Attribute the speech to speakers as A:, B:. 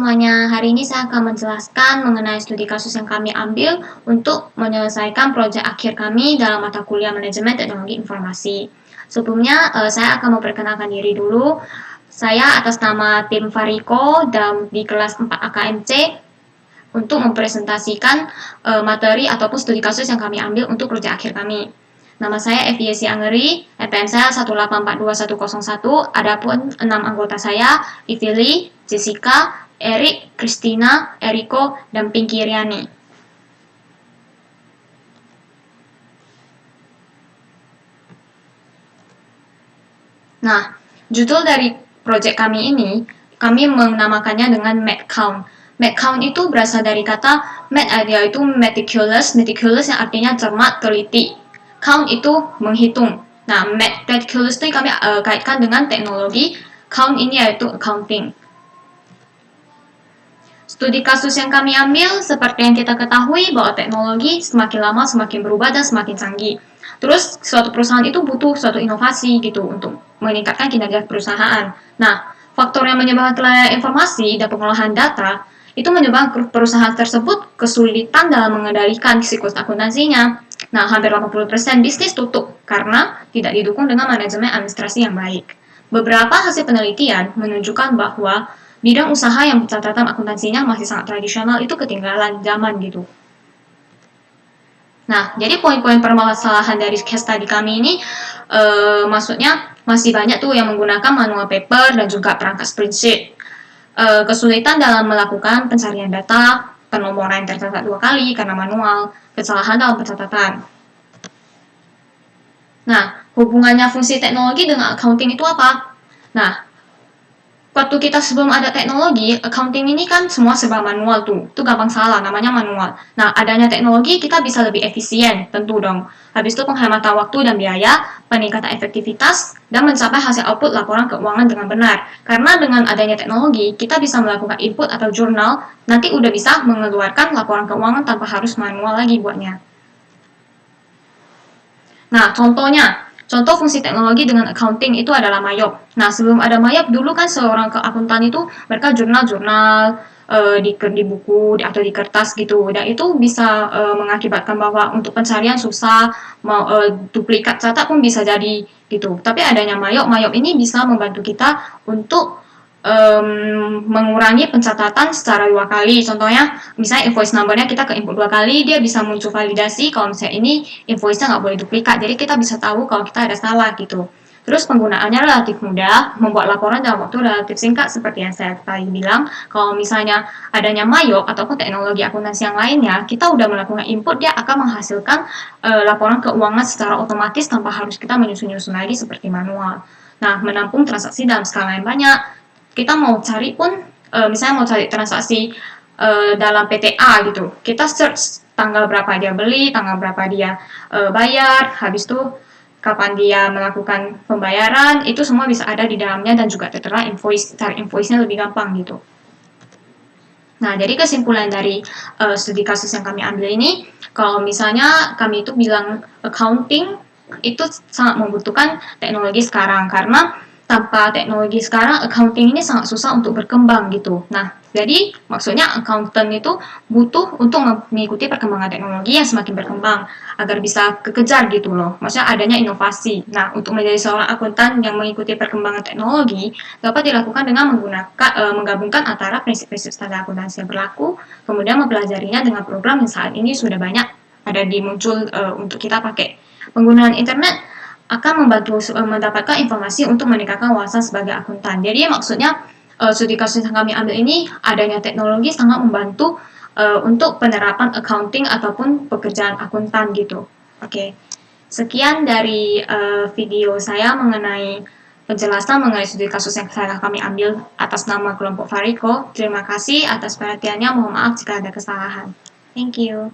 A: semuanya, hari ini saya akan menjelaskan mengenai studi kasus yang kami ambil untuk menyelesaikan proyek akhir kami dalam mata kuliah Manajemen Teknologi Informasi. Sebelumnya, saya akan memperkenalkan diri dulu. Saya atas nama tim Fariko dan di kelas 4 AKMC untuk mempresentasikan materi ataupun studi kasus yang kami ambil untuk proyek akhir kami. Nama saya Eviesi Angeri, NPM saya 1842101, adapun 6 anggota saya, Ivili, Jessica, Erik, Christina, Eriko, dan Pinky Riani. Nah, judul dari proyek kami ini, kami menamakannya dengan MedCount. MedCount itu berasal dari kata med, yaitu meticulous yang artinya cermat, teliti. Count itu menghitung. Nah, meticulous itu kami kaitkan dengan teknologi. Count ini yaitu accounting. Studi kasus yang kami ambil, seperti yang kita ketahui bahwa teknologi semakin lama semakin berubah dan semakin canggih. Terus, suatu perusahaan itu butuh suatu inovasi gitu untuk meningkatkan kinerja perusahaan. Nah, faktor yang menyebabkan kelainan informasi dan pengolahan data itu menyebabkan perusahaan tersebut kesulitan dalam mengendalikan siklus akuntansinya. Nah, hampir 80% bisnis tutup karena tidak didukung dengan manajemen administrasi yang baik. Beberapa hasil penelitian menunjukkan bahwa bidang usaha yang catatan akuntansinya masih sangat tradisional itu ketinggalan zaman gitu. Nah, jadi poin-poin permasalahan dari case study kami ini maksudnya masih banyak tuh yang menggunakan manual paper dan juga perangkat spreadsheet. Kesulitan dalam melakukan pencarian data, penomoran yang tercatat 2 kali karena manual, kesalahan dalam pencatatan. Nah, hubungannya fungsi teknologi dengan accounting itu apa? Nah, waktu kita sebelum ada teknologi, accounting ini kan semua serba manual tuh. Itu gampang salah, namanya manual. Nah, adanya teknologi kita bisa lebih efisien, tentu dong. Habis itu penghematan waktu dan biaya, peningkatan efektivitas, dan mencapai hasil output laporan keuangan dengan benar. Karena dengan adanya teknologi, kita bisa melakukan input atau jurnal, nanti udah bisa mengeluarkan laporan keuangan tanpa harus manual lagi buatnya. Nah, contoh fungsi teknologi dengan accounting itu adalah Mayop. Nah, sebelum ada Mayop, dulu kan seorang akuntan itu mereka jurnal-jurnal di buku atau di kertas gitu. Dan itu bisa mengakibatkan bahwa untuk pencarian susah, duplikat catat pun bisa jadi gitu. Tapi adanya Mayop ini bisa membantu kita untuk mengurangi pencatatan secara 2 kali. Contohnya, misalnya invoice number-nya kita ke input 2 kali, dia bisa muncul validasi kalau misalnya ini invoice-nya nggak boleh duplikat. Jadi kita bisa tahu kalau kita ada salah gitu. Terus penggunaannya relatif mudah, membuat laporan dalam waktu relatif singkat seperti yang saya tadi bilang. Kalau misalnya adanya Mayop ataupun teknologi akuntansi yang lainnya, kita udah melakukan input, dia akan menghasilkan laporan keuangan secara otomatis tanpa harus kita menyusun-nyusun lagi seperti manual. Nah, menampung transaksi dalam skala yang banyak. Kita mau cari pun, misalnya mau cari transaksi dalam PTA gitu, kita search tanggal berapa dia beli, tanggal berapa dia bayar, habis itu kapan dia melakukan pembayaran, itu semua bisa ada di dalamnya dan juga tertera invoice, cari invoice-nya lebih gampang gitu. Nah, jadi kesimpulan dari studi kasus yang kami ambil ini, kalau misalnya kami itu bilang accounting itu sangat membutuhkan teknologi sekarang, karena tanpa teknologi sekarang, accounting ini sangat susah untuk berkembang gitu. Nah, jadi maksudnya accountant itu butuh untuk mengikuti perkembangan teknologi yang semakin berkembang agar bisa kekejar gitu loh. Maksudnya adanya inovasi. Nah, untuk menjadi seorang akuntan yang mengikuti perkembangan teknologi dapat dilakukan dengan menggabungkan antara prinsip-prinsip standar akuntansi yang berlaku, kemudian mempelajarinya dengan program yang saat ini sudah banyak ada muncul untuk kita pakai. Penggunaan internet akan membantu mendapatkan informasi untuk meningkatkan wawasan sebagai akuntan. Jadi maksudnya studi kasus yang kami ambil ini adanya teknologi sangat membantu untuk penerapan accounting ataupun pekerjaan akuntan gitu. Oke. Sekian dari video saya mengenai penjelasan mengenai studi kasus yang kami ambil atas nama kelompok Fariko. Terima kasih atas perhatiannya. Mohon maaf jika ada kesalahan. Thank you.